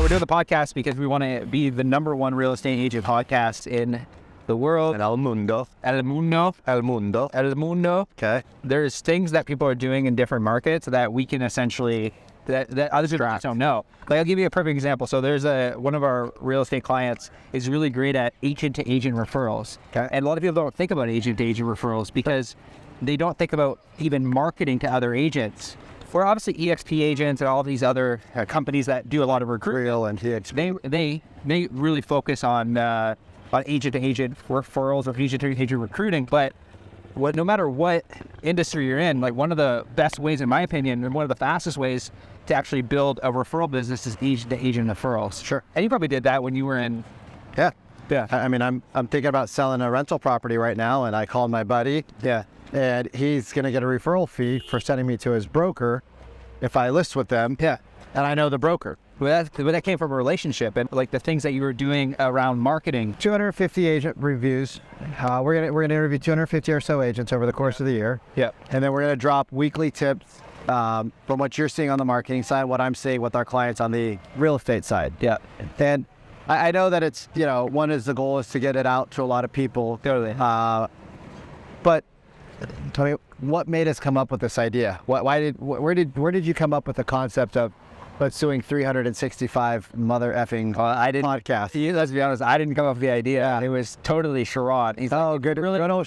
we're doing the podcast because we want to be the #1 real estate agent podcast in the world. El mundo. El mundo. El mundo. El mundo. Okay. There's things that people are doing in different markets that we can essentially, that others just don't know. Like, I'll give you a perfect example. So there's one of our real estate clients is really great at agent-to-agent referrals. Okay. And a lot of people don't think about agent-to-agent referrals because they don't think about even marketing to other agents. We're obviously EXP agents and all these other companies that do a lot of recruiting. Real and EXP. They really focus on agent-to-agent referrals or agent-to-agent recruiting. But no matter what industry you're in, like, one of the best ways, in my opinion, and one of the fastest ways to actually build a referral business is agent-to-agent referrals. Sure. And you probably did that when you were in. Yeah. Yeah. I mean, I'm thinking about selling a rental property right now, and I called my buddy. Yeah. And he's going to get a referral fee for sending me to his broker if I list with them. Yeah. And I know the broker. Well, that came from a relationship and like the things that you were doing around marketing. 250 agent reviews. We're gonna interview 250 or so agents over the course of the year. Yeah. And then we're gonna drop weekly tips from what you're seeing on the marketing side, what I'm seeing with our clients on the real estate side. Yeah. And I know that it's, one is the goal is to get it out to a lot of people. Totally. But tell me, what made us come up with this idea? Where did you come up with the concept of let's doing 365 mother effing podcasts? Let's be honest, I didn't come up with the idea. Yeah. It was totally Sharon. Good old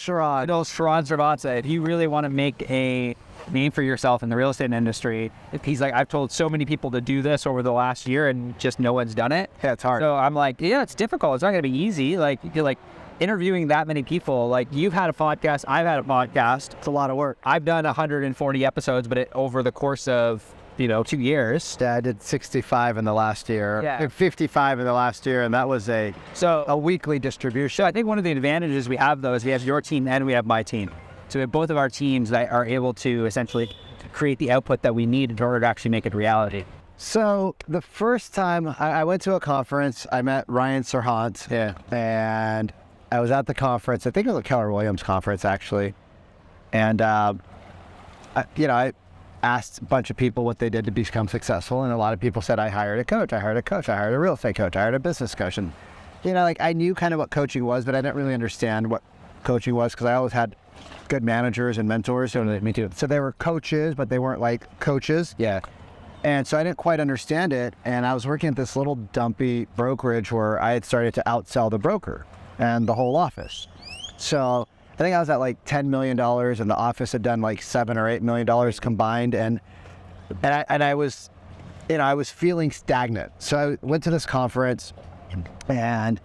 Sharon. Good old Sharon Cervantes. If you really want to make a name for yourself in the real estate industry, he's like, I've told so many people to do this over the last year and just no one's done it. Yeah, it's hard. So I'm like, yeah, it's difficult. It's not going to be easy. Like, you're like, interviewing that many people, like, you've had a podcast, I've had a podcast. It's a lot of work. I've done 140 episodes, but over the course of 2 years. Yeah, I did 65 in the last year. Yeah. 55 in the last year, and that was a weekly distribution. So I think one of the advantages we have, though, is we have your team and we have my team. So we have both of our teams that are able to essentially create the output that we need in order to actually make it reality. So the first time I went to a conference, I met Ryan Serhant. Yeah. And I was at the conference. I think it was a Keller Williams conference, actually. And, I asked a bunch of people what they did to become successful. And a lot of people said, I hired a coach, I hired a real estate coach, I hired a business coach. And, I knew kind of what coaching was, but I didn't really understand what coaching was because I always had good managers and mentors. Me too. So they were coaches, but they weren't like coaches. Yeah. And so I didn't quite understand it. And I was working at this little dumpy brokerage where I had started to outsell the broker and the whole office. So I think I was at like $10 million and the office had done like $7 or $8 million combined. And I was, I was feeling stagnant. So I went to this conference and,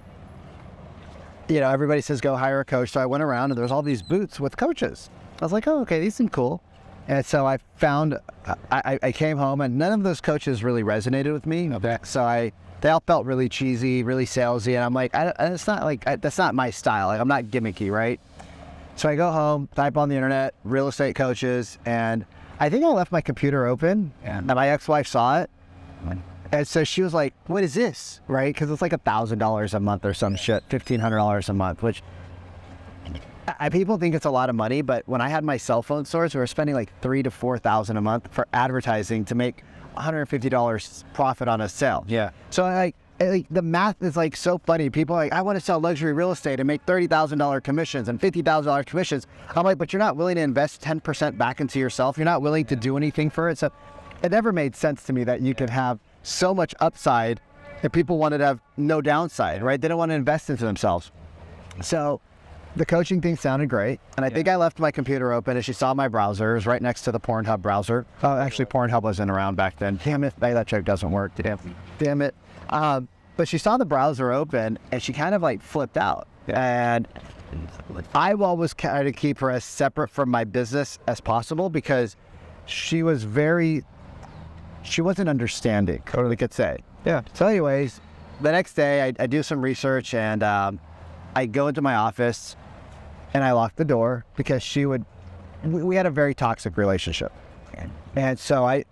everybody says, go hire a coach. So I went around and there was all these booths with coaches. I was like, oh, okay, these seem cool. And so I found, I came home and none of those coaches really resonated with me. Okay. So they all felt really cheesy, really salesy, and I'm like, that's not my style. Like, I'm not gimmicky, right? So I go home, type on the internet, real estate coaches, and I think I left my computer open, and my ex-wife saw it, and so she was like, "What is this?" Right? Because it's like $1,000 a month or some shit, $1,500 a month, which people think it's a lot of money, but when I had my cell phone stores, we were spending like $3,000 to $4,000 a month for advertising to make $150 profit on a sale. Yeah. So like the math is like so funny. People are like, I want to sell luxury real estate and make $30,000 commissions and $50,000 commissions. I'm like, but you're not willing to invest 10% back into yourself. You're not willing to do anything for it. So it never made sense to me that you could have so much upside if people wanted to have no downside, right? They don't want to invest into themselves. So the coaching thing sounded great. And I think I left my computer open and she saw my browser. It was right next to the Pornhub browser. Oh, actually Pornhub wasn't around back then. Damn it, that joke doesn't work. Damn it. But she saw the browser open and she kind of like flipped out. Yeah. And I always tried to keep her as separate from my business as possible because she wasn't understanding, or they could say. Yeah. So anyways, the next day I do some research and I go into my office and I lock the door because we had a very toxic relationship. And so I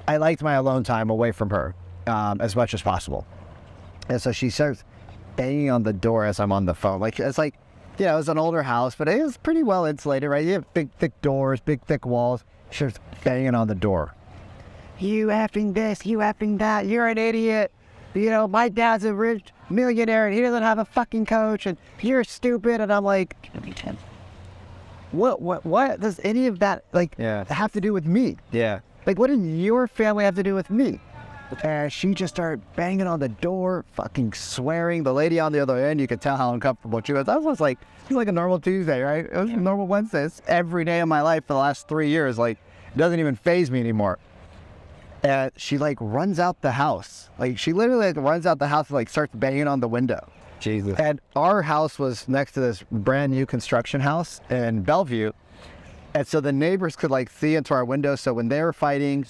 liked my alone time away from her as much as possible. And so she starts banging on the door as I'm on the phone. Like, it's like, it was an older house, but it was pretty well insulated, right? You have big, thick doors, big, thick walls. She starts banging on the door. You effing this, you effing that, you're an idiot. my dad's a rich millionaire and he doesn't have a fucking coach and you're stupid. And I'm like, what does any of that have to do with me? Yeah. Like, what does your family have to do with me? And she just started banging on the door, fucking swearing. The lady on the other end, you could tell how uncomfortable she was. That was like, it was like a normal Tuesday, right? It was a normal Wednesday. It's every day of my life for the last 3 years. Like, it doesn't even faze me anymore. And she runs out the house. Like, she literally runs out the house and starts banging on the window. Jesus. And our house was next to this brand new construction house in Bellevue. And so the neighbors could see into our window. So when they were fighting,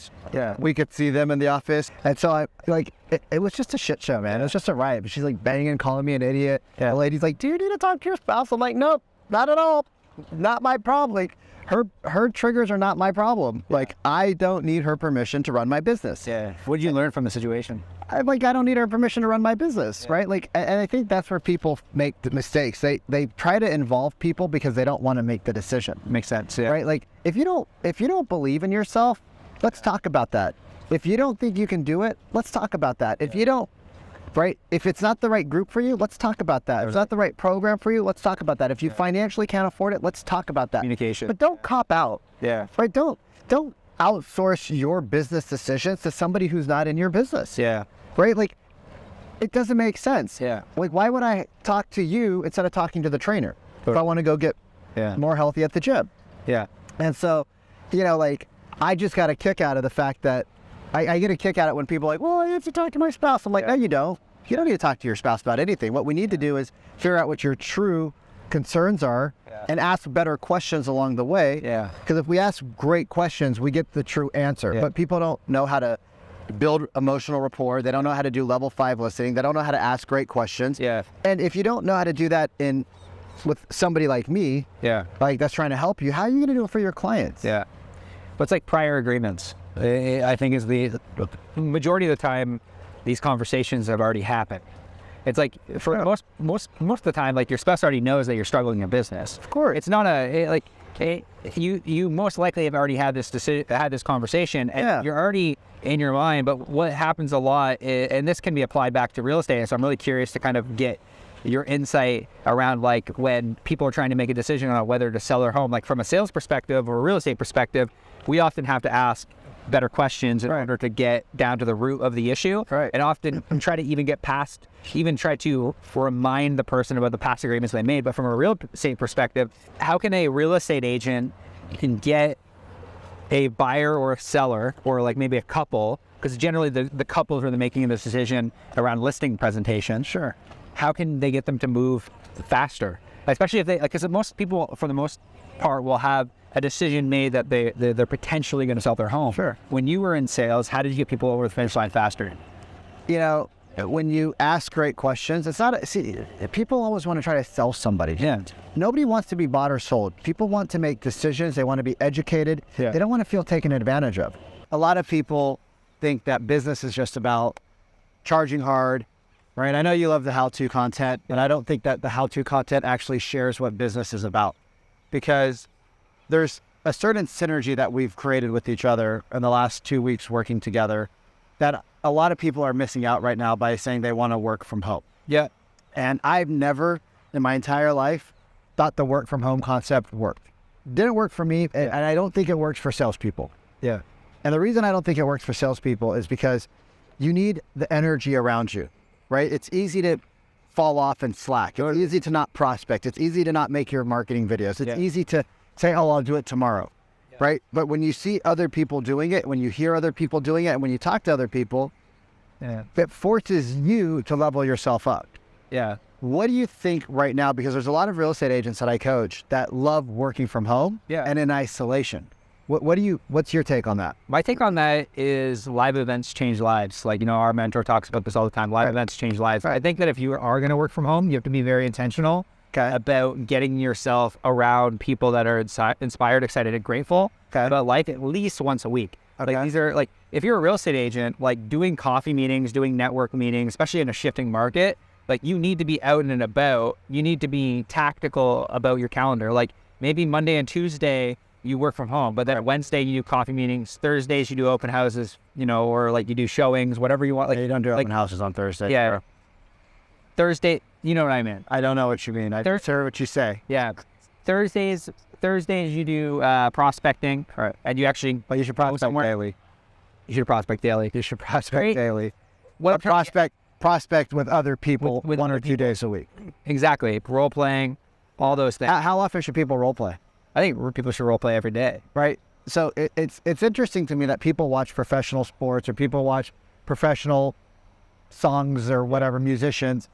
we could see them in the office. And so it was just a shit show, man. It was just a riot. But she's banging, calling me an idiot. The lady's like, do you need to talk to your spouse? I'm like, nope, not at all. Not my problem. Her triggers are not my problem. I don't need her permission to run my business. Yeah. What did you learn from the situation? I don't need her permission to run my business, right? And I think that's where people make the mistakes. They try to involve people because they don't want to make the decision. Makes sense, yeah. Right? If you don't believe in yourself, let's talk about that. If you don't think you can do it, let's talk about that. If you don't, right? If it's not the right group for you, let's talk about that. If it's not the right program for you, let's talk about that. If you financially can't afford it, let's talk about that. Communication. But don't cop out. Yeah. Right? Don't outsource your business decisions to somebody who's not in your business. Yeah. Right? It doesn't make sense. Yeah. Why would I talk to you instead of talking to the trainer if I want to go get more healthy at the gym? Yeah. And so, I just got a kick out of the fact that I get a kick out of it when people are like, well, I have to talk to my spouse. I'm like, no, you don't. You don't need to talk to your spouse about anything. What we need to do is figure out what your true concerns are and ask better questions along the way. Yeah. Because if we ask great questions, we get the true answer. Yeah. But people don't know how to build emotional rapport. They don't know how to do level 5 listening. They don't know how to ask great questions. Yeah. And if you don't know how to do that with somebody like me, that's trying to help you, how are you going to do it for your clients? Yeah. But it's prior agreements. I think is the majority of the time, these conversations have already happened. It's for most of the time, your spouse already knows that you're struggling in business. Of course. It's not you most likely have already had this conversation, and you're already in your mind. But what happens a lot, and this can be applied back to real estate, so I'm really curious to kind of get your insight around when people are trying to make a decision on whether to sell their home. From a sales perspective or a real estate perspective, we often have to ask better questions in order to get down to the root of the issue, and often try to try to remind the person about the past agreements they made. But from a real estate perspective, how can a real estate agent can get a buyer or a seller, or maybe a couple, because generally the couples are making the decision around listing presentation. Sure. How can they get them to move faster? Especially if they, because most people, for the most part, will have a decision made that they're potentially going to sell their home. Sure. When you were in sales, how did you get people over the finish line faster? When you ask great questions, people always want to try to sell somebody. Yeah. Nobody wants to be bought or sold. People want to make decisions. They want to be educated. Yeah. They don't want to feel taken advantage of. A lot of people think that business is just about charging hard, right? I know you love the how-to content, but I don't think that the how-to content actually shares what business is about, because there's a certain synergy that we've created with each other in the last 2 weeks working together that a lot of people are missing out right now by saying they want to work from home. Yeah. And I've never in my entire life thought the work from home concept worked. Didn't work for me, and I don't think it works for salespeople. Yeah. And the reason I don't think it works for salespeople is because you need the energy around you, right? It's easy to fall off and slack. It's easy to not prospect. It's easy to not make your marketing videos. It's easy to say, oh, I'll do it tomorrow, right? But when you see other people doing it, when you hear other people doing it, and when you talk to other people, it forces you to level yourself up. Yeah. What do you think right now? Because there's a lot of real estate agents that I coach that love working from home and in isolation. What's your take on that? My take on that is live events change lives. Our mentor talks about this all the time. Live events change lives. I think that if you are going to work from home, you have to be very intentional about getting yourself around people that are inspired, excited, and grateful about life at least once a week. These are if you're a real estate agent, doing coffee meetings, doing network meetings, especially in a shifting market, you need to be out and about. You need to be tactical about your calendar. Maybe Monday and Tuesday, you work from home. But then Wednesday you do coffee meetings. Thursdays you do open houses, or like you do showings, whatever you want. Like you don't do open houses on Thursday. Yeah. Bro. Thursday, you know what I mean. I don't know what you mean. I heard what you say. Yeah. Thursdays you do prospecting. Right. And you actually... But you should prospect daily. You should prospect daily. You should prospect daily. What prospect with other people with 1 or 2 days a week. Exactly. Role playing, all those things. How often should people role play? I think people should role play every day. Right. So it's interesting to me that people watch professional sports or people watch professional songs or whatever, musicians,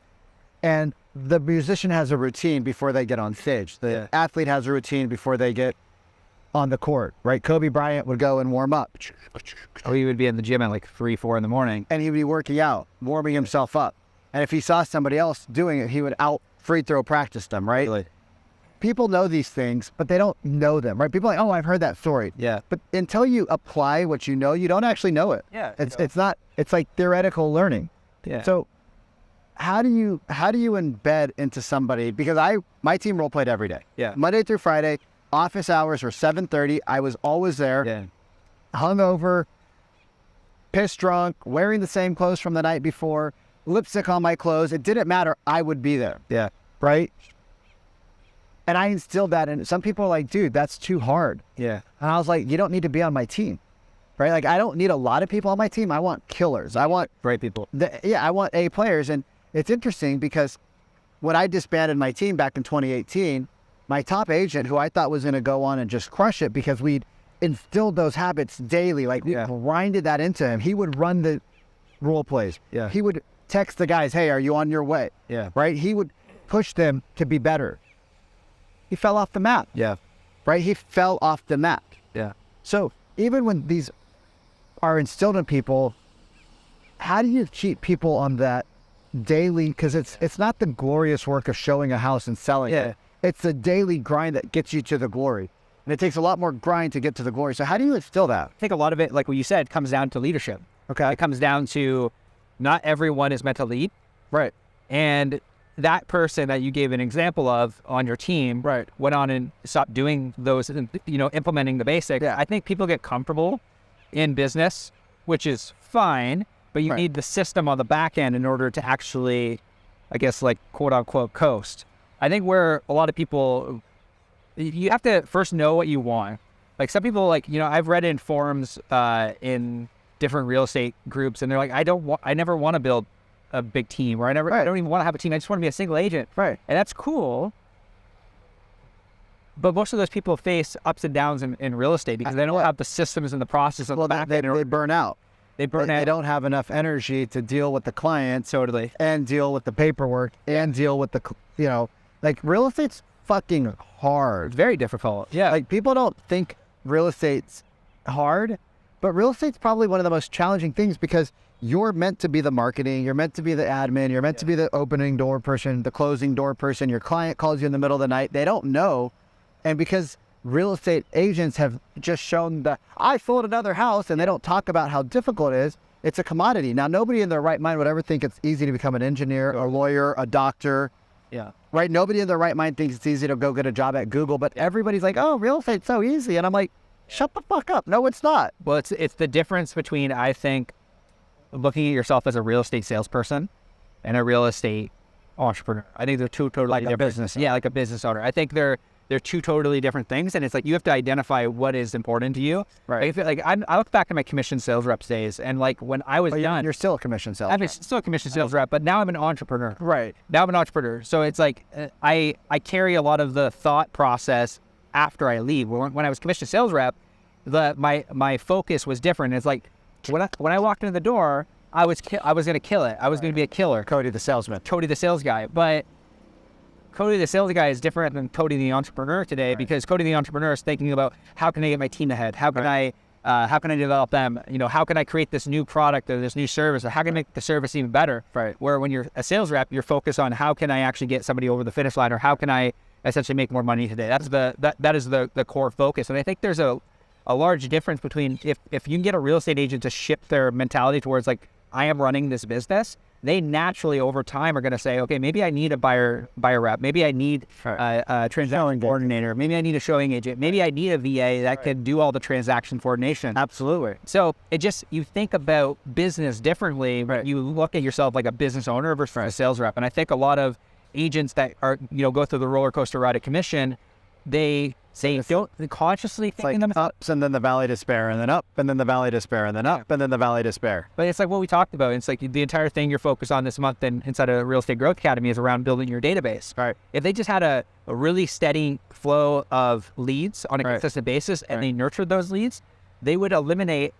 and the musician has a routine before they get on stage. The athlete has a routine before they get on the court, right? Kobe Bryant would go and warm up. Or he would be in the gym at like 3, 4 in the morning. And he would be working out, warming himself up. And if he saw somebody else doing it, he would out free throw practice them, right? Really? People know these things, but they don't know them, right? People are like, oh, I've heard that story. Yeah. But until you apply what you know, you don't actually know it. Yeah. It's like theoretical learning. Yeah. So how do you embed into somebody? Because my team role played every day. Yeah. Monday through Friday, office hours were 7:30. I was always there. Yeah. Hungover, pissed drunk, wearing the same clothes from the night before, lipstick on my clothes. It didn't matter. I would be there. Yeah. Right? And I instilled that in. Some people are like, dude, that's too hard. Yeah. And I was like, you don't need to be on my team. Right? Like, I don't need a lot of people on my team. I want killers. I want great people. I want A players. And it's interesting because when I disbanded my team back in 2018, my top agent, who I thought was going to go on and just crush it because we'd instilled those habits daily, like we grinded that into him. He would run the role plays. Yeah. He would text the guys, hey, are you on your way? Yeah. Right? He would push them to be better. He fell off the map. Yeah. Right? He fell off the map. Yeah. So even when these are instilled in people, how do you keep people on that daily? Because it's not the glorious work of showing a house and selling it. It's the daily grind that gets you to the glory. And it takes a lot more grind to get to the glory. So how do you instill that? I think a lot of it, like what you said, comes down to leadership. Okay. It comes down to not everyone is meant to lead. Right. And that person that you gave an example of on your team went on and stopped doing those, implementing the basics. Yeah. I think people get comfortable in business, which is fine, but you need the system on the back end in order to actually, I guess, like quote unquote coast. I think where a lot of people, you have to first know what you want. Like some people, I've read in forums in different real estate groups, and they're like, I never want to build a big team, or I don't even want to have a team. I just want to be a single agent. Right. And that's cool. But most of those people face ups and downs in real estate because they don't have the systems and the process of the back end. They burn out. They don't have enough energy to deal with the clients and deal with the paperwork and deal with the, like real estate's fucking hard. Very difficult. Yeah. Like people don't think real estate's hard, but real estate's probably one of the most challenging things because you're meant to be the marketing, you're meant to be the admin, you're meant to be the opening door person, the closing door person. Your client calls you in the middle of the night. They don't know. And because real estate agents have just shown I sold another house, and they don't talk about how difficult it is, it's a commodity. Now, nobody in their right mind would ever think it's easy to become an engineer, a lawyer, a doctor. Yeah. Right? Nobody in their right mind thinks it's easy to go get a job at Google, but everybody's like, oh, real estate's so easy. And I'm like, shut the fuck up. No, it's not. Well, it's the difference between, I think, looking at yourself as a real estate salesperson and a real estate entrepreneur. I think they're two totally different. Business. Yeah, like a business owner. I think they're two totally different things, and it's like you have to identify what is important to you. Right. I look back at my commission sales reps days, and like when I was done, you're still a commission sales rep. I'm still a commission sales rep, but now I'm an entrepreneur. Right. Now I'm an entrepreneur, so it's like I carry a lot of the thought process after I leave. When I was commission sales rep, my focus was different. It's like when I walked into the door, I was going to kill it. I was going to be a killer. Cody the salesman. Cody the sales guy, but Cody the sales guy is different than Cody the entrepreneur today because Cody the entrepreneur is thinking about how can I get my team ahead? How can I develop them? How can I create this new product or this new service, or how can I make the service even better? Right. Where when you're a sales rep, you're focused on how can I actually get somebody over the finish line, or how can I essentially make more money today? That is the core focus. And I think there's a large difference between if you can get a real estate agent to shift their mentality towards like, I am running this business, they naturally over time are going to say, okay, maybe I need a buyer rep. Maybe I need a transaction coordinator. Maybe I need a showing agent. Maybe I need a VA that can do all the transaction coordination. Absolutely. So you think about business differently. Right. You look at yourself like a business owner versus a sales rep. And I think a lot of agents that are, go through the roller coaster ride of commission, they don't consciously thinking like ups and then the valley despair and then up and then the valley despair and then up and then the valley despair. But it's like what we talked about. It's like the entire thing you're focused on this month and inside of Real Estate Growth Academy is around building your database. Right. If they just had a really steady flow of leads on a consistent basis and they nurtured those leads, they would eliminate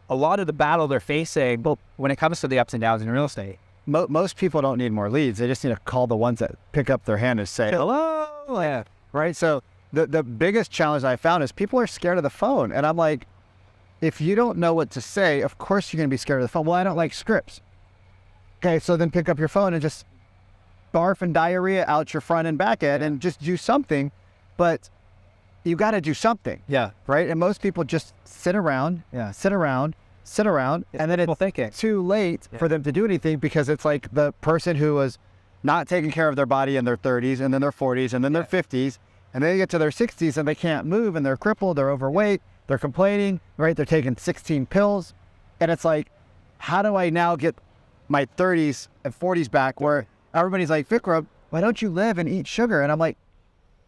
a lot of the battle they're facing when it comes to the ups and downs in real estate. Most people don't need more leads. They just need to call the ones that pick up their hand and say, hello. Yeah. Right. So the biggest challenge I found is people are scared of the phone. And I'm like, if you don't know what to say, of course you're going to be scared of the phone. Well, I don't like scripts. Okay. So then pick up your phone and just barf and diarrhea out your front and back end and just do something. But you got to do something. Yeah. Right. And most people just sit around, and then it's too late for them to do anything because it's like the person who was not taking care of their body in their 30s and then their 40s and then their 50s. And then they get to their 60s and they can't move and they're crippled, they're overweight, they're complaining, right? They're taking 16 pills. And it's like, how do I now get my 30s and 40s back where everybody's like, Vikram, why don't you live and eat sugar? And I'm like,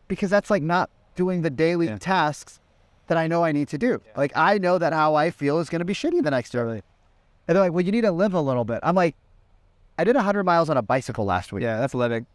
because that's like not doing the daily tasks that I know I need to do. Like, I know that how I feel is going to be shitty the next day. And they're like, well, you need to live a little bit. I'm like, I did 100 miles on a bicycle last week. Yeah, that's living.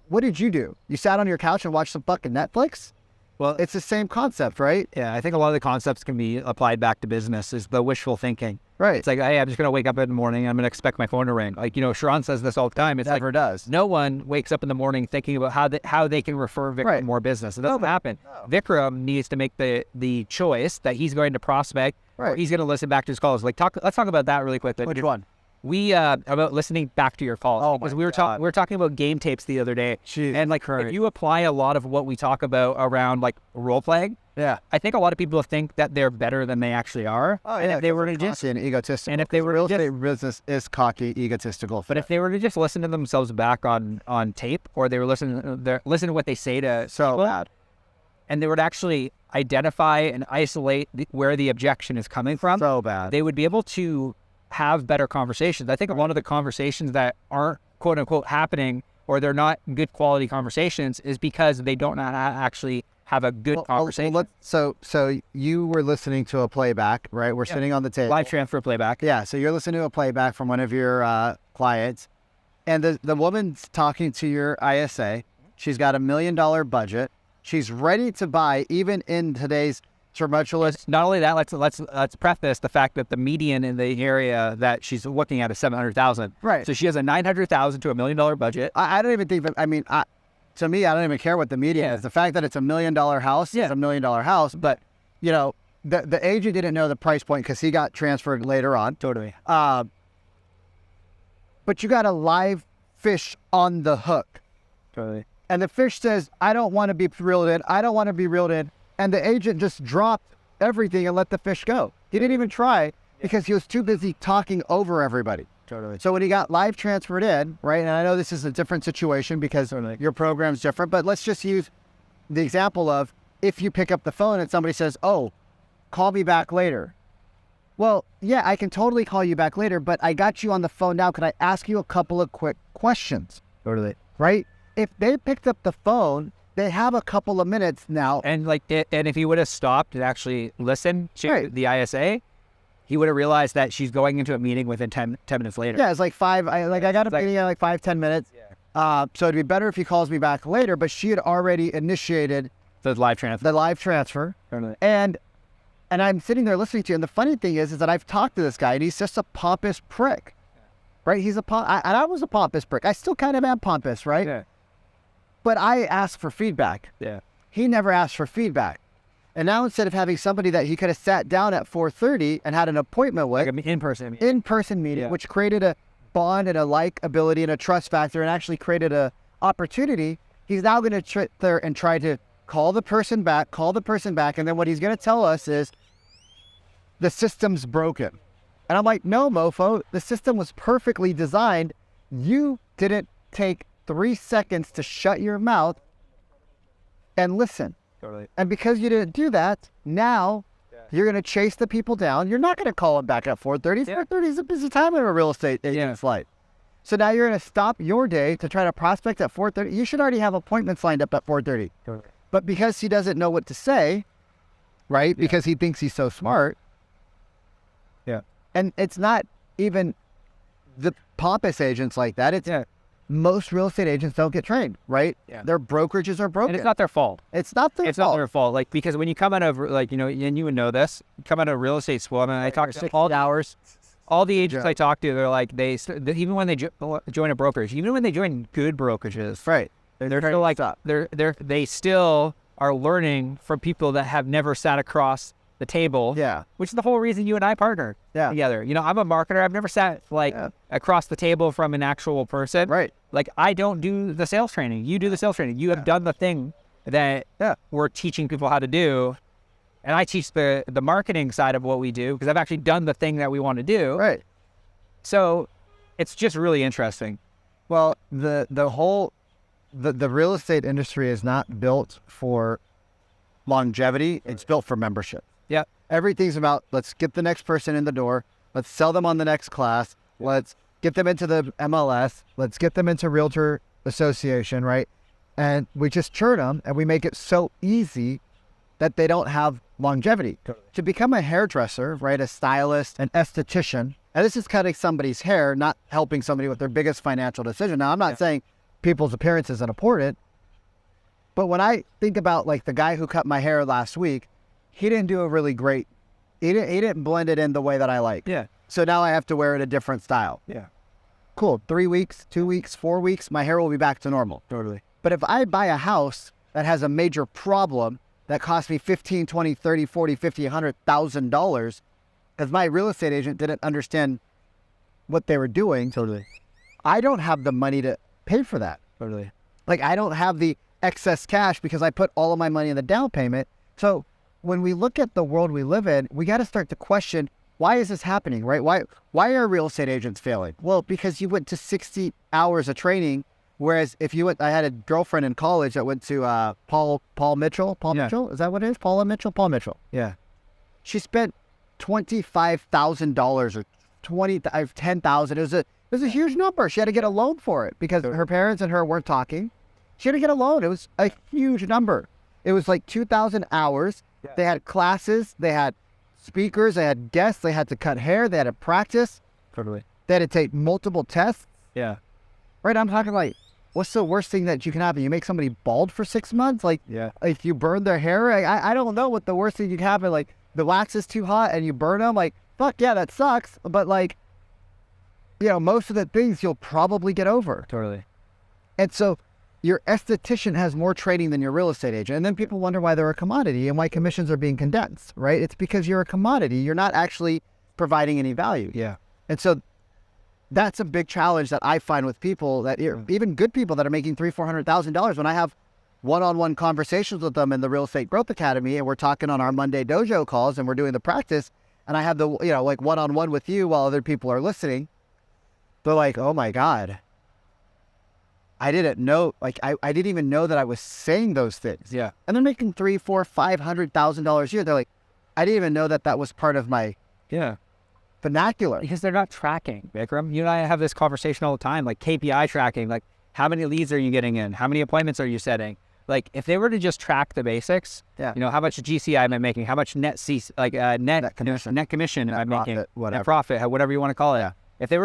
What did you do? You sat on your couch and watched some fucking Netflix? Well, it's the same concept, right? Yeah, I think a lot of the concepts can be applied back to business is the wishful thinking. Right. It's like, hey, I'm just going to wake up in the morning. I'm going to expect my phone to ring. Like, Sharon says this all the time. It's Never does. No one wakes up in the morning thinking about how they can refer Vikram more business. It doesn't happen. No. Vikram needs to make the choice that he's going to prospect or he's going to listen back to his calls. Like, let's talk about that really quick. Which one? About listening back to your calls. Oh, because we were talking about game tapes the other day. Jeez, and if you apply a lot of what we talk about around like role playing, I think a lot of people think that they're better than they actually are. Oh, and if they were to just egotistical. And if they were real estate business is cocky, egotistical. But if they were to just listen to themselves back on tape, or they were listen to what they say to people, bad. And they would actually identify and isolate where the objection is coming from. So bad. They would be able to have better conversations. I think a lot of the conversations that aren't quote unquote happening or they're not good quality conversations is because they don't actually have a good conversation. So you were listening to a playback, right? We're sitting on the table. Live transfer playback. Yeah. So you're listening to a playback from one of your clients and the woman's talking to your ISA. She's got $1 million budget. She's ready to buy even in today's tumultuous. Not only that, let's preface the fact that the median in the area that she's looking at is $700,000. Right. So she has a $900,000 to $1 million budget. I don't even think. I mean, to me, I don't even care what the median is. The fact that it's $1 million house is $1 million house. But the agent didn't know the price point because he got transferred later on. Totally. But you got a live fish on the hook. Totally. And the fish says, "I don't want to be reeled in. I don't want to be reeled in." And the agent just dropped everything and let the fish go. He didn't even try because he was too busy talking over everybody. Totally. So when he got live transferred in, right, and I know this is a different situation because your program's different, but let's just use the example of if you pick up the phone and somebody says, "Oh, call me back later." Well, yeah, I can totally call you back later, but I got you on the phone now. Could I ask you a couple of quick questions? Totally. Right? If they picked up the phone, they have a couple of minutes now. And if he would have stopped and actually listened to the ISA, he would have realized that she's going into a meeting within 10 minutes later. Yeah, it's like I got a meeting in like 5-10 minutes. Yeah. So it'd be better if he calls me back later, but she had already initiated the live transfer. Totally. And I'm sitting there listening to you. And the funny thing is that I've talked to this guy and he's just a pompous prick. Right? He's and I was a pompous prick. I still kind of am pompous, right? Yeah. But I asked for feedback. Yeah. He never asked for feedback. And now instead of having somebody that he could have sat down at 4:30 and had an appointment with, like an in-person meeting, which created a bond and a likability and a trust factor and actually created a opportunity, he's now going to sit there and try to call the person back. And then what he's going to tell us is the system's broken. And I'm like, no, mofo, the system was perfectly designed You didn't take 3 seconds to shut your mouth and listen. Totally. And because you didn't do that, now you're going to chase the people down. You're not going to call them back at 4:30. 4:30 is a busy time in a real estate agent's life. So now you're going to stop your day to try to prospect at 4:30. You should already have appointments lined up at 4:30. Totally. But because he doesn't know what to say, right? Because he thinks he's so smart. Yeah. And it's not even the pompous agents like that. It's most real estate agents don't get trained, right? Yeah. Their brokerages are broken. And it's not their fault. It's not their It's fault. not their fault. Like, because when you come out of, like, you know, and you would know this, you come out of real estate school, I mean, I talk to all the agents I talk to, they're like, even when they join a brokerage, even when they join good brokerages, Right. they're still like, they still are learning from people that have never sat across the table. Yeah. Which is the whole reason you and I partnered together. You know, I'm a marketer. I've never sat across the table from an actual person. Right. Like, I don't do the sales training. You do the sales training. You have done the thing that we're teaching people how to do. And I teach the marketing side of what we do because I've actually done the thing that we want to do. Right. So it's just really interesting. Well, the real estate industry is not built for longevity. It's built for membership. Yeah. Everything's about, let's get the next person in the door. Let's sell them on the next class. Let's get them into the MLS. Let's get them into Realtor Association, right? And we just churn them and we make it so easy that they don't have longevity. Totally. To become a hairdresser, right, a stylist, an esthetician, and this is cutting somebody's hair, not helping somebody with their biggest financial decision. Now, I'm not saying people's appearance isn't important, but when I think about, like, the guy who cut my hair last week, he didn't do a really great, he didn't blend it in the way that I like. Yeah. So now I have to wear it a different style. Yeah. Cool. 3 weeks, 2 weeks, 4 weeks, my hair will be back to normal. Totally. But if I buy a house that has a major problem that costs me $15, $20, $30, $40, $50, $100,000, because my real estate agent didn't understand what they were doing. Totally. I don't have the money to pay for that. Totally. Like, I don't have the excess cash because I put all of my money in the down payment. So when we look at the world we live in, we got to start to question, why is this happening, right? Why are real estate agents failing? Well, because you went to 60 hours of training, whereas if you went, I had a girlfriend in college that went to Paul Mitchell. Mitchell? Is that what it is? Paul Mitchell. Yeah. She spent $25,000 or $10,000. It was a huge number. She had to get a loan for it because her parents and her weren't talking. She had to get a loan. It was a huge number. It was like 2,000 hours. Yeah. They had classes. They had speakers. They had guests. They had to cut hair. They had to practice. Totally. They had to take multiple tests. Yeah. Right? I'm talking like, what's the worst thing that you can happen? You make somebody bald for 6 months? Like, if you burn their hair, I don't know what the worst thing you can happen. Like, the wax is too hot and you burn them. Like, fuck yeah, that sucks. But, like, you know, most of the things you'll probably get over. Totally. And so your esthetician has more training than your real estate agent. And then people wonder why they're a commodity and why commissions are being condensed, right? It's because you're a commodity. You're not actually providing any value. Yeah. And so that's a big challenge that I find with people that even good people that are making $300,000, $400,000. When I have one-on-one conversations with them in the Real Estate Growth Academy, and we're talking on our Monday dojo calls and we're doing the practice, and I have the, you know, like one-on-one with you while other people are listening, they're like, oh my God, I didn't know, like, I didn't even know that I was saying those things. Yeah. And they're making $300,000, $400,000, $500,000 a year. They're like, I didn't even know that was part of my vernacular. Because they're not tracking, Vikram. You and I have this conversation all the time, like KPI tracking, like how many leads are you getting in? How many appointments are you setting? Like, if they were to just track the basics, you know, how much GCI am I making? How much net commission am I making? Net profit, whatever you want to call it. Yeah. If they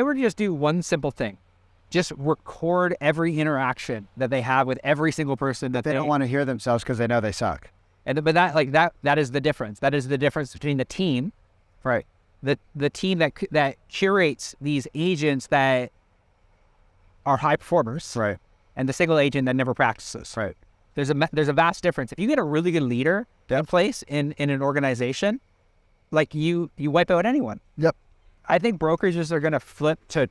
were just do one simple thing, just record every interaction that they have with every single person that they don't want to hear themselves because they know they suck. And but that is the difference. That is the difference between the team, right? The team that curates these agents that are high performers, right? And the single agent that never practices, right? There's a vast difference. If you get a really good leader in place in an organization, like you wipe out anyone. Yep. I think brokerages are going to flip to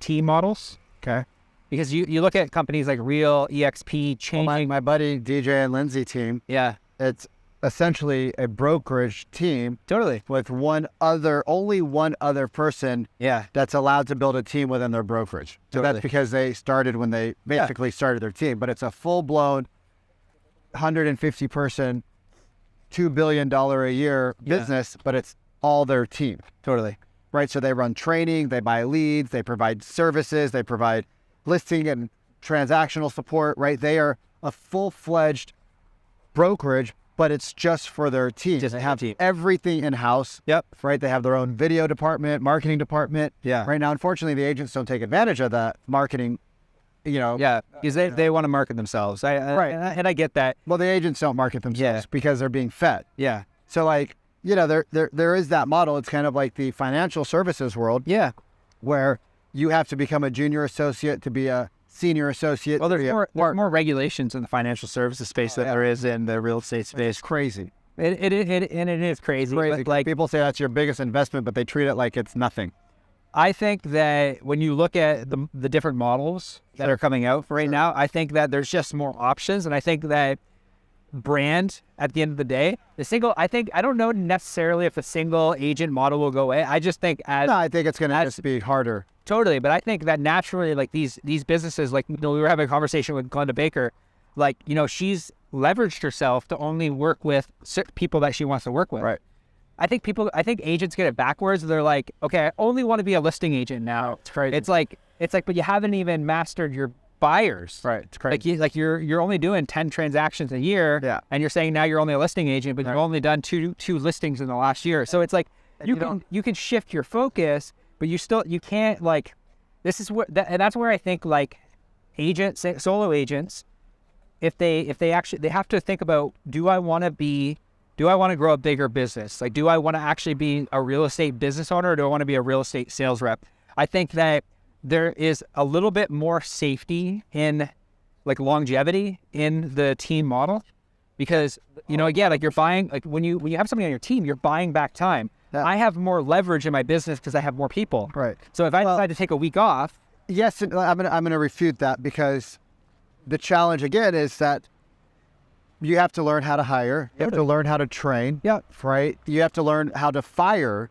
team models. Okay. Because you look at companies like Real, EXP, changing. My buddy DJ and Lindsay team. Yeah. It's essentially a brokerage team Totally. with only one other person Yeah. that's allowed to build a team within their brokerage. So Totally. that's because they started when they basically started their team. But it's a full-blown 150-person, $2 billion a year business, but it's all their team. Totally. Right? So they run training, they buy leads, they provide services, they provide listing and transactional support, right? They are a full-fledged brokerage, but it's just for their team. Just they have team. everything in-house. Yep. Right? They have their own video department, marketing department. Yeah. Right now, unfortunately, the agents don't take advantage of that marketing, Yeah, because they want to market themselves. Right. And I get that. Well, the agents don't market themselves because they're being fed. Yeah. So like, there is that model. It's kind of like the financial services world Yeah. where you have to become a junior associate to be a senior associate. Well, there's more regulations in the financial services space than there is in the real estate space. It's crazy. It is crazy. Crazy. But, like, People say that's your biggest investment, but they treat it like it's nothing. I think that when you look at the different models that are coming out right now, I think that there's just more options, and I think that brand at the end of the day, I don't know necessarily if the single agent model will go away. I just think I think it's going to just be harder. Totally, but I think that naturally, like these businesses, like we were having a conversation with Glenda Baker, like she's leveraged herself to only work with people that she wants to work with. Right. I think agents get it backwards. They're like, okay, I only want to be a listing agent now. It's crazy. It's like, but you haven't even mastered your buyers. Right. It's crazy. You're only doing 10 transactions a year. Yeah. And you're saying now you're only a listing agent, but you've only done two listings in the last year. So it's like you can shift your focus, but you can't like. This is and that's where I think like solo agents, if they have to think about, do I want to grow a bigger business? Like, do I want to actually be a real estate business owner, or do I want to be a real estate sales rep? I think that there is a little bit more safety in longevity in the team model, because again, like you're buying, like when you have somebody on your team, you're buying back time. Yeah. I have more leverage in my business because I have more people. Right. So if I decide to take a week off, yes, I'm gonna refute that, because the challenge again is that you have to learn how to hire. You have to learn how to train. Yeah. Right. You have to learn how to fire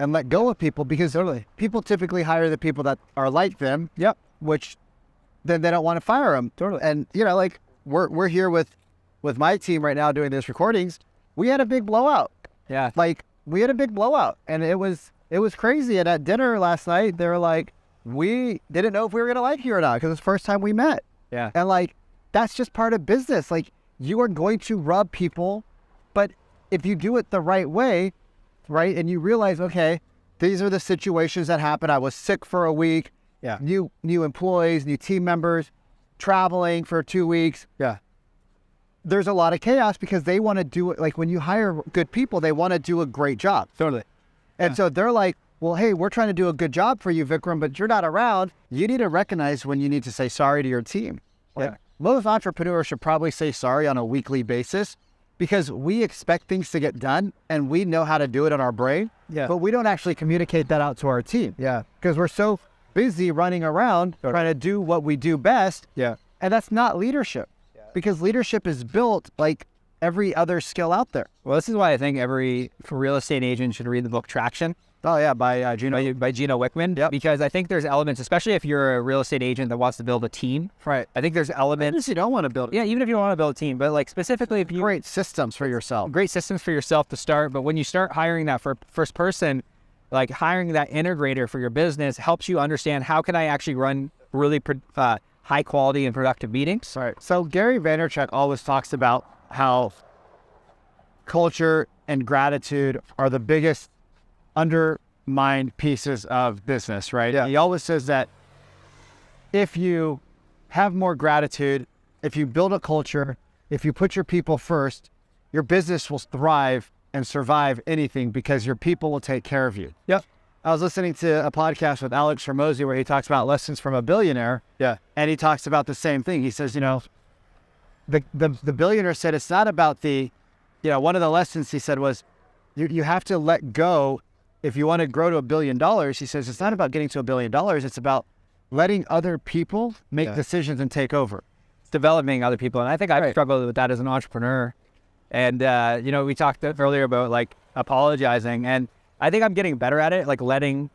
and let go of people, because people typically hire the people that are like them. Yep. Which then they don't want to fire them. Totally. And like we're here with my team right now doing this recordings. We had a big blowout. Yeah. Like we had a big blowout, and it was crazy. And at dinner last night, they were like, we didn't know if we were gonna like you or not, because it's the first time we met. Yeah. And like that's just part of business. Like you are going to rub people, but if you do it the right way, right, and you realize, okay, these are the situations that happen. I was sick for a week. Yeah. New employees, new team members, traveling for 2 weeks. Yeah. There's a lot of chaos because they want to do it. Like when you hire good people, they want to do a great job. Totally. And so they're like, well, hey, we're trying to do a good job for you, Vikram, but you're not around. You need to recognize when you need to say sorry to your team. Like, most entrepreneurs should probably say sorry on a weekly basis, because we expect things to get done and we know how to do it in our brain. Yeah. But we don't actually communicate that out to our team. Yeah. Because we're so busy running around trying to do what we do best. Yeah. And that's not leadership. Yeah. Because leadership is built like every other skill out there. Well, this is why I think every real estate agent should read the book Traction. Oh yeah, by Gino Wickman. Yep. Because I think there's elements, especially if you're a real estate agent that wants to build a team. Right. I think there's elements. Even if you don't want to build. Yeah, even if you don't want to build a team, but like specifically if you great systems for yourself. Great systems for yourself to start, but when you start hiring that for first person, like hiring that integrator for your business helps you understand how can I actually run really high quality and productive meetings. Right. So Gary Vaynerchuk always talks about how culture and gratitude are the biggest undermined pieces of business, right? Yeah. He always says that if you have more gratitude, if you build a culture, if you put your people first, your business will thrive and survive anything, because your people will take care of you. Yep. I was listening to a podcast with Alex Hormozy where he talks about lessons from a billionaire. Yeah. And he talks about the same thing. He says, the billionaire said it's not about one of the lessons he said was you have to let go. If you want to grow to $1 billion, he says, it's not about getting to $1 billion. It's about letting other people make decisions and take over. It's developing other people. And I think I've struggled with that as an entrepreneur. And, we talked earlier about like apologizing, and I think I'm getting better at it, like letting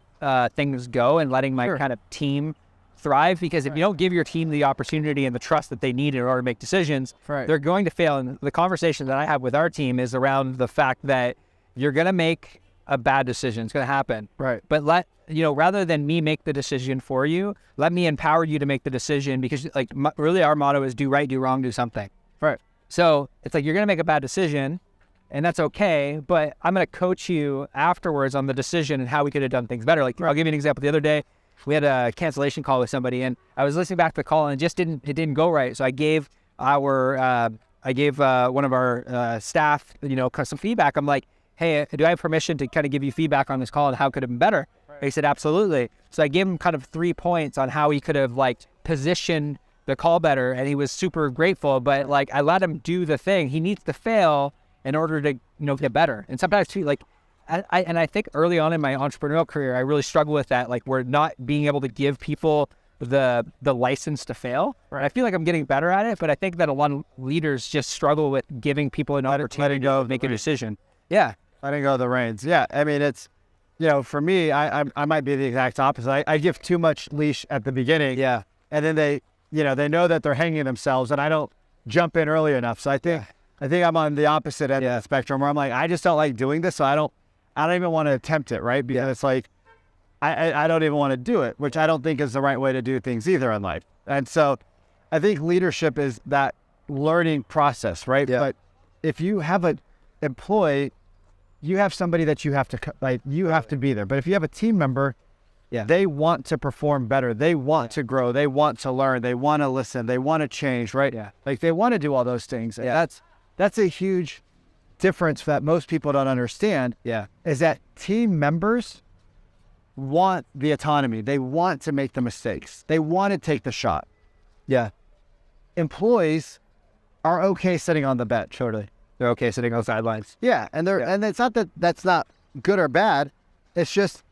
things go and letting my kind of team thrive, because if you don't give your team the opportunity and the trust that they need in order to make decisions, they're going to fail. And the conversation that I have with our team is around the fact that you're going to make a bad decision. It's going to happen. Right. But rather than me make the decision for you, let me empower you to make the decision, because like really our motto is do right, do wrong, do something. Right. So it's like, you're going to make a bad decision, and that's okay, but I'm going to coach you afterwards on the decision and how we could have done things better. Like, I'll give you an example. The other day, we had a cancellation call with somebody, and I was listening back to the call, and it didn't go right. So I gave one of our staff, some feedback. I'm like, hey, do I have permission to kind of give you feedback on this call and how it could have been better? He said, absolutely. So I gave him kind of 3 points on how he could have like positioned the call better, and he was super grateful. But like, I let him do the thing. He needs to fail in order to get better. And sometimes too, like, I think early on in my entrepreneurial career, I really struggle with that. Like, we're not being able to give people the license to fail. Right. I feel like I'm getting better at it, but I think that a lot of leaders just struggle with giving people an opportunity to make a decision. Yeah. Letting go of the reins. Yeah. I mean, it's, for me, I might be the exact opposite. I give too much leash at the beginning. Yeah. And then they know that they're hanging themselves, and I don't jump in early enough. So I think I'm on the opposite end of the spectrum, where I'm like, I just don't like doing this. So I don't even want to attempt it. Right. Because it's like, I don't even want to do it, which I don't think is the right way to do things either in life. And so I think leadership is that learning process. Right. Yeah. But if you have an employee, you have somebody that you have to be there. But if you have a team member, they want to perform better. They want to grow. They want to learn. They want to listen. They want to change, right? Yeah. Like, they want to do all those things. And that's a huge difference that most people don't understand. Yeah. Is that team members want the autonomy. They want to make the mistakes. They want to take the shot. Yeah. Employees are okay sitting on the bench. Totally. They're okay sitting on the sidelines. Yeah. And and it's not that that's not good or bad. It's just,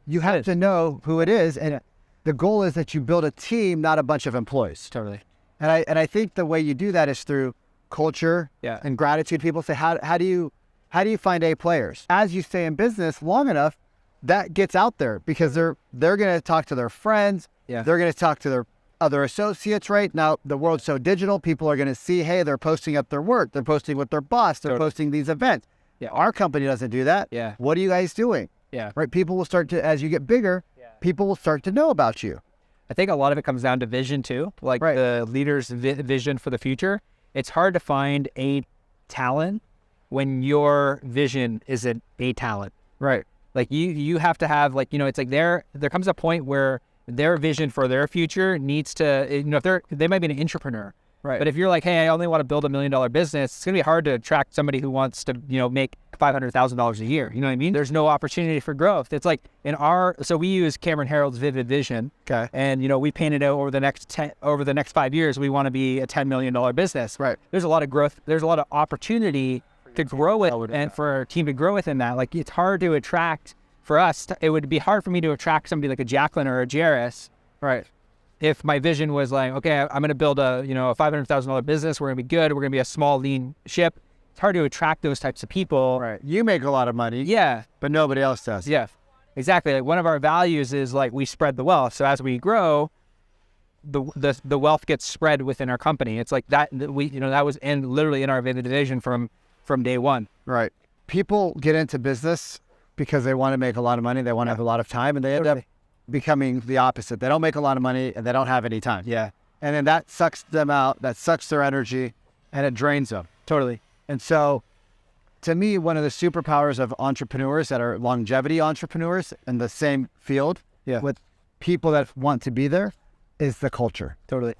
you have to know who it is, and the goal is that you build a team, not a bunch of employees. Totally. And I think the way you do that is through culture and gratitude. People say, how do you find A players? As you stay in business long enough, that gets out there, because they're going to talk to their friends. Yeah. They're going to talk to their other associates. Right now, the world's so digital. People are going to see, hey, they're posting up their work. They're posting with their boss. They're posting these events. Yeah. Our company doesn't do that. Yeah. What are you guys doing? Yeah. Right. People will start to, as you get bigger, people will start to know about you. I think a lot of it comes down to vision too, like the leader's vision for the future. It's hard to find a talent when your vision isn't a talent. Right. Like you have to have, like, it's like there comes a point where their vision for their future needs to, if they might be an entrepreneur. Right. But if you're like, hey, I only want to build $1 million business, it's going to be hard to attract somebody who wants to, make $500,000 a year. You know what I mean? There's no opportunity for growth. It's like so we use Cameron Herold's vivid vision. Okay. And, we painted out over the next 5 years, we want to be a $10 million business. Right. There's a lot of growth. There's a lot of opportunity to grow with, and for our team to grow within that. Like, it's hard to attract, for us, it would be hard for me to attract somebody like a Jacqueline or a Jairus. Right. If my vision was like, okay, I'm going to build a $500,000 business, we're going to be good, we're going to be a small, lean ship. It's hard to attract those types of people. Right. You make a lot of money. Yeah. But nobody else does. Yeah. Exactly. Like, one of our values is like, we spread the wealth. So as we grow, the wealth gets spread within our company. It's like that that was literally in our vivid vision from day one. Right. People get into business because they want to make a lot of money. They want to have a lot of time, and they end up becoming the opposite. They don't make a lot of money, and they don't have any time. Yeah. And then that sucks them out. That sucks their energy, and it drains them. Totally. And so, to me, one of the superpowers of entrepreneurs that are longevity entrepreneurs in the same field with people that want to be there is the culture. Totally.